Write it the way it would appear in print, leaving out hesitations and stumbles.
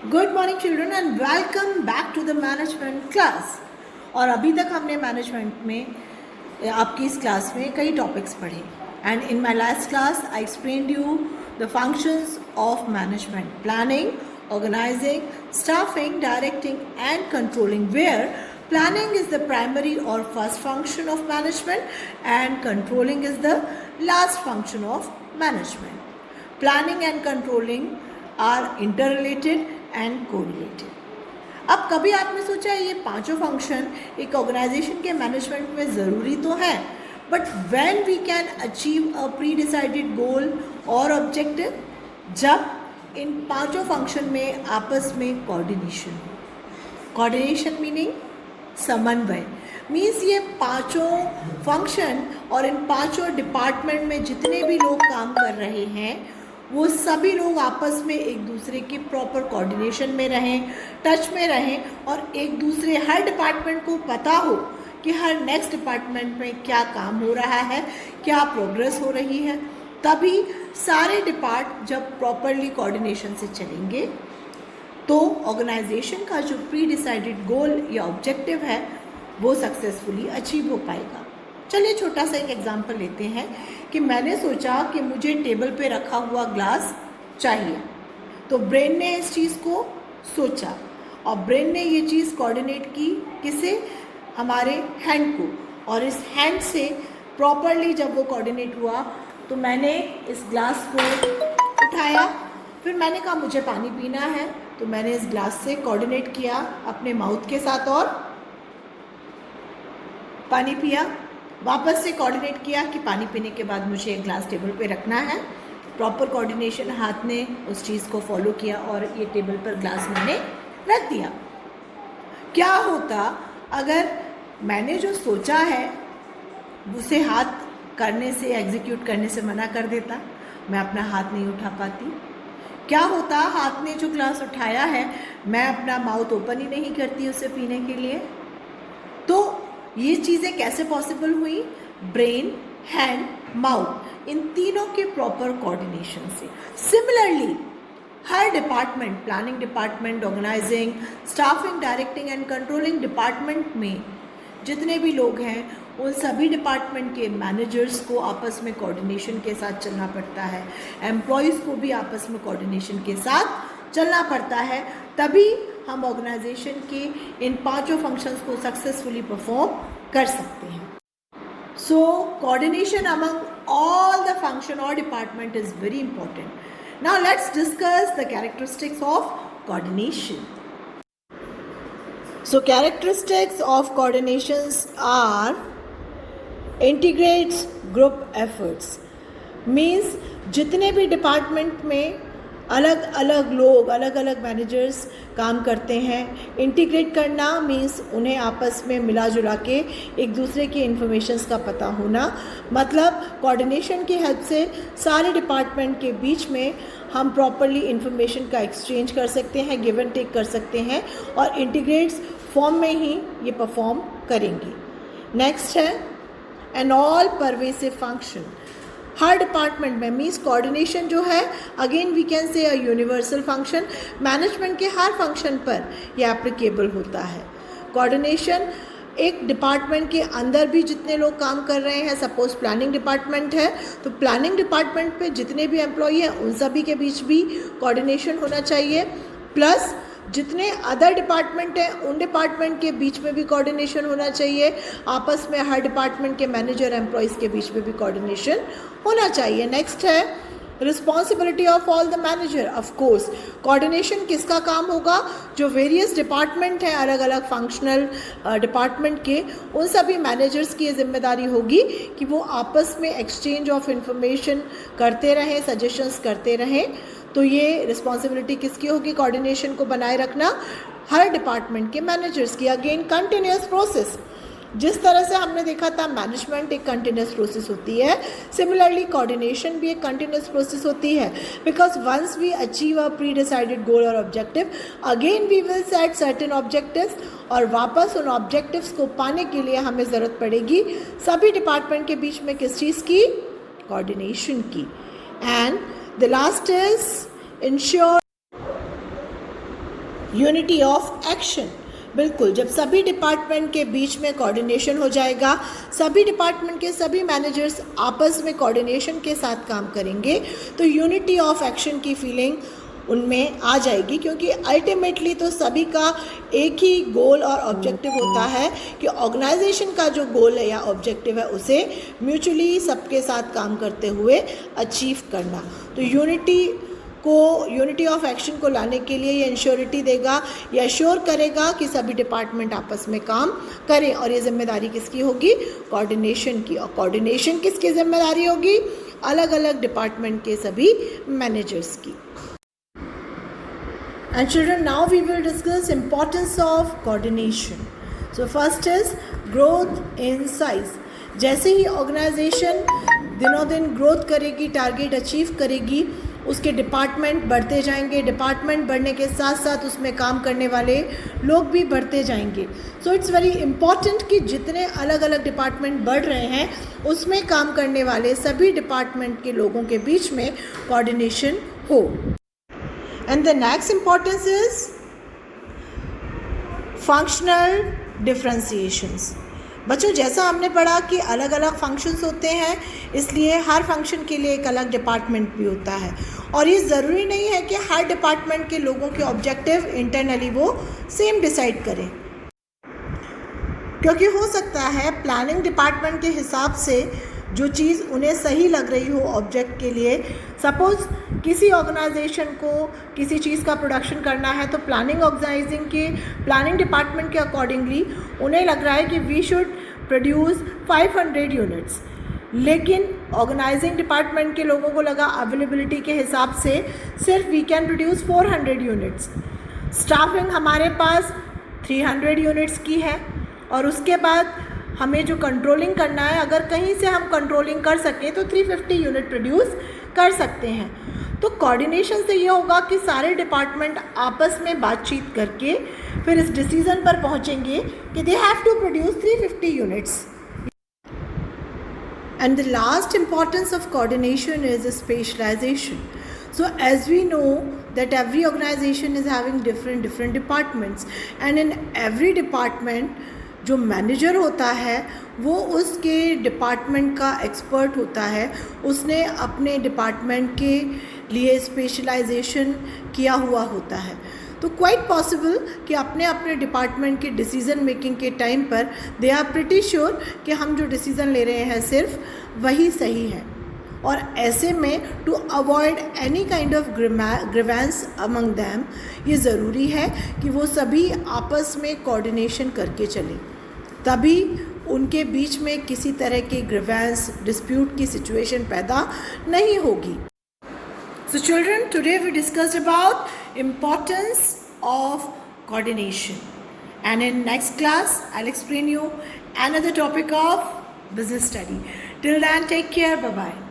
Good morning children and welcome back to the management class. और अभी तक हमने मैनेजमेंट में आपकी इस क्लास में कई टॉपिक्स पढ़े and in my last class I explained you the functions of management: planning, organizing, staffing, directing and controlling, where planning is the primary or first function of management and controlling is the last function of management. Planning and controlling are interrelated and correlated. अब कभी आपने सोचा ये पांचों function एक organisation के management में ज़रूरी तो है, but when we can achieve a pre decided goal और ऑब्जेक्टिव, जब इन पांचों फंक्शन में आपस में कोऑर्डिनेशन मीनिंग समन्वय, मीन्स ये पांचों फंक्शन और इन पांचों डिपार्टमेंट में जितने भी लोग काम कर रहे हैं वो सभी लोग आपस में एक दूसरे की प्रॉपर कोऑर्डिनेशन में रहें, टच में रहें और एक दूसरे हर डिपार्टमेंट को पता हो कि हर नेक्स्ट डिपार्टमेंट में क्या काम हो रहा है, क्या प्रोग्रेस हो रही है। तभी सारे डिपार्ट जब प्रॉपरली कोऑर्डिनेशन से चलेंगे तो ऑर्गेनाइजेशन का जो प्री डिसाइडेड गोल या ऑब्जेक्टिव है वो सक्सेसफुली अचीव हो पाएगा। चलिए छोटा सा एक एग्जांपल लेते हैं कि मैंने सोचा कि मुझे टेबल पे रखा हुआ ग्लास चाहिए, तो ब्रेन ने इस चीज़ को सोचा और ब्रेन ने ये चीज़ कोऑर्डिनेट की किसे, हमारे हैंड को, और इस हैंड से प्रॉपरली जब वो कोऑर्डिनेट हुआ तो मैंने इस ग्लास को उठाया। फिर मैंने कहा मुझे पानी पीना है, तो मैंने इस ग्लास से कोऑर्डिनेट किया अपने माउथ के साथ और पानी पिया। वापस से कोऑर्डिनेट किया कि पानी पीने के बाद मुझे एक ग्लास टेबल पे रखना है। प्रॉपर कोऑर्डिनेशन, हाथ ने उस चीज़ को फॉलो किया और ये टेबल पर ग्लास मैंने रख दिया। क्या होता अगर मैंने जो सोचा है उसे हाथ करने से, एग्जीक्यूट करने से मना कर देता, मैं अपना हाथ नहीं उठा पाती। क्या होता हाथ ने जो ग्लास उठाया है मैं अपना माउथ ओपन ही नहीं करती उसे पीने के लिए। तो ये चीज़ें कैसे पॉसिबल हुई? ब्रेन, हैंड, माउथ, इन तीनों के प्रॉपर कोऑर्डिनेशन से। सिमिलरली हर department, planning department, organising, staffing, directing and controlling department में जितने भी लोग हैं उन सभी डिपार्टमेंट के मैनेजर्स को आपस में कोऑर्डिनेशन के साथ चलना पड़ता है, एम्प्लॉयज़ को भी आपस में कोऑर्डिनेशन के साथ चलना पड़ता है, तभी हम ऑर्गेनाइजेशन के इन पांचों फंक्शंस को सक्सेसफुली परफॉर्म कर सकते हैं। So coordination among all the function और department is very important. Now let's discuss the characteristics of coordination. So characteristics of coordinations are integrates group efforts, means जितने भी डिपार्टमेंट में अलग अलग लोग, अलग अलग मैनेजर्स काम करते हैं, इंटीग्रेट करना मीन्स उन्हें आपस में मिला जुला के एक दूसरे की इन्फॉर्मेशंस का पता होना। मतलब कोऑर्डिनेशन की हेल्प से सारे डिपार्टमेंट के बीच में हम प्रॉपरली इन्फॉर्मेशन का एक्सचेंज कर सकते हैं, गिव एंड टेक कर सकते हैं और इंटीग्रेट्स फॉर्म में ही ये परफॉर्म करेंगे। नेक्स्ट है एन ऑल परवेसिव फंक्शन। हर डिपार्टमेंट में मीन्स कोऑर्डिनेशन जो है again we can say a universal function, management के हर फंक्शन पर ये एप्लीकेबल होता है। कोऑर्डिनेशन एक डिपार्टमेंट के अंदर भी जितने लोग काम कर रहे हैं, सपोज प्लानिंग डिपार्टमेंट है तो प्लानिंग डिपार्टमेंट पे जितने भी एम्प्लॉई हैं उन सभी के बीच भी कोऑर्डिनेशन होना चाहिए, प्लस जितने अदर डिपार्टमेंट हैं उन डिपार्टमेंट के बीच में भी कोऑर्डिनेशन होना चाहिए, आपस में हर डिपार्टमेंट के मैनेजर एम्प्लॉयज़ के बीच में भी कोऑर्डिनेशन होना चाहिए। नेक्स्ट है responsibility of all the manager. Of course coordination किसका काम होगा? जो वेरियस डिपार्टमेंट हैं, अलग अलग फंक्शनल डिपार्टमेंट के, उन सभी मैनेजर्स की ये जिम्मेदारी होगी कि वो आपस में एक्सचेंज ऑफ इंफॉर्मेशन करते रहें, सजेशंस करते रहें। तो ये रिस्पॉन्सिबिलिटी किसकी होगी? कोऑर्डिनेशन को बनाए रखना हर डिपार्टमेंट के मैनेजर्स की। अगेन कंटिन्यूस प्रोसेस, जिस तरह से हमने देखा था मैनेजमेंट एक कंटिन्यूस प्रोसेस होती है, सिमिलरली कोऑर्डिनेशन भी एक कंटिन्यूस प्रोसेस होती है, because once we achieve a pre decided goal और objective again we will set certain objectives और वापस उन ऑब्जेक्टिव्स को पाने के लिए हमें ज़रूरत पड़ेगी सभी डिपार्टमेंट के बीच में किस चीज़ की? कोऑर्डिनेशन की। And the last is ensure unity of action, बिल्कुल। जब सभी डिपार्टमेंट के बीच में कोऑर्डिनेशन हो जाएगा, सभी डिपार्टमेंट के सभी मैनेजर्स आपस में कोऑर्डिनेशन के साथ काम करेंगे, तो यूनिटी ऑफ एक्शन की फीलिंग उनमें आ जाएगी, क्योंकि अल्टीमेटली तो सभी का एक ही गोल और ऑब्जेक्टिव होता है कि ऑर्गेनाइजेशन का जो गोल है या ऑब्जेक्टिव है उसे म्यूचुअली सबके साथ काम करते हुए अचीव करना। तो यूनिटी ऑफ एक्शन को लाने के लिए ये इंश्योरिटी देगा या श्योर करेगा कि सभी डिपार्टमेंट आपस में काम करें, और ये जिम्मेदारी किसकी होगी? कोऑर्डिनेशन की। और कोऑर्डिनेशन किसकी जिम्मेदारी होगी? अलग अलग डिपार्टमेंट के सभी मैनेजर्स की। And children, now we will discuss importance of coordination. So first is growth in size. जैसे ही ऑर्गेनाइजेशन दिनों दिन ग्रोथ करेगी, टारगेट अचीव करेगी, उसके डिपार्टमेंट बढ़ते जाएंगे। डिपार्टमेंट बढ़ने के साथ साथ उसमें काम करने वाले लोग भी बढ़ते जाएंगे। सो इट्स वेरी इम्पॉर्टेंट कि जितने अलग अलग डिपार्टमेंट बढ़ रहे हैं उसमें काम करने वाले सभी डिपार्टमेंट के लोगों के बीच में कोऑर्डिनेशन हो। And the next importance is functional differentiations. बच्चों, जैसा हमने पढ़ा कि अलग अलग फंक्शंस होते हैं, इसलिए हर फंक्शन के लिए एक अलग डिपार्टमेंट भी होता है, और ये ज़रूरी नहीं है कि हर डिपार्टमेंट के लोगों के ऑब्जेक्टिव इंटरनली वो सेम डिसाइड करें, क्योंकि हो सकता है प्लानिंग डिपार्टमेंट के हिसाब से जो चीज़ उन्हें सही लग रही हो ऑब्जेक्ट के लिए। सपोज़ किसी ऑर्गेनाइजेशन को किसी चीज़ का प्रोडक्शन करना है, तो प्लानिंग डिपार्टमेंट के अकॉर्डिंगली उन्हें लग रहा है कि वी शुड प्रोड्यूस 500 यूनिट्स, लेकिन ऑर्गेनाइजिंग डिपार्टमेंट के लोगों को लगा अवेलेबिलिटी के हिसाब से सिर्फ we can produce 400 units. Staffing हमारे पास 300 यूनिट्स की है, और उसके बाद हमें जो कंट्रोलिंग करना है, अगर कहीं से हम कंट्रोलिंग कर सकें तो 350 यूनिट प्रोड्यूस कर सकते हैं। तो कोऑर्डिनेशन से ये होगा कि सारे डिपार्टमेंट आपस में बातचीत करके फिर इस डिसीजन पर पहुंचेंगे कि they have to produce 350 units. And the last importance of coordination is specialisation. So as we know that every organization is having different departments, and in every department जो मैनेजर होता है वो उसके डिपार्टमेंट का expert होता है, उसने अपने डिपार्टमेंट के लिए स्पेशलाइजेशन किया हुआ होता है। तो क्वाइट पॉसिबल कि अपने अपने डिपार्टमेंट के डिसीज़न मेकिंग के टाइम पर दे आर प्रिटी श्योर कि हम जो डिसीज़न ले रहे हैं सिर्फ वही सही है, और ऐसे में to avoid any kind of grievance among them, ये ज़रूरी है कि वो सभी आपस में कोऑर्डिनेशन करके चलें, तभी उनके बीच में किसी तरह के ग्रीवेंस डिस्प्यूट की सिचुएशन पैदा नहीं होगी। So children, today we discussed about importance of coordination, and in next class I'll explain you another topic of business study. Till then, take care. Bye bye.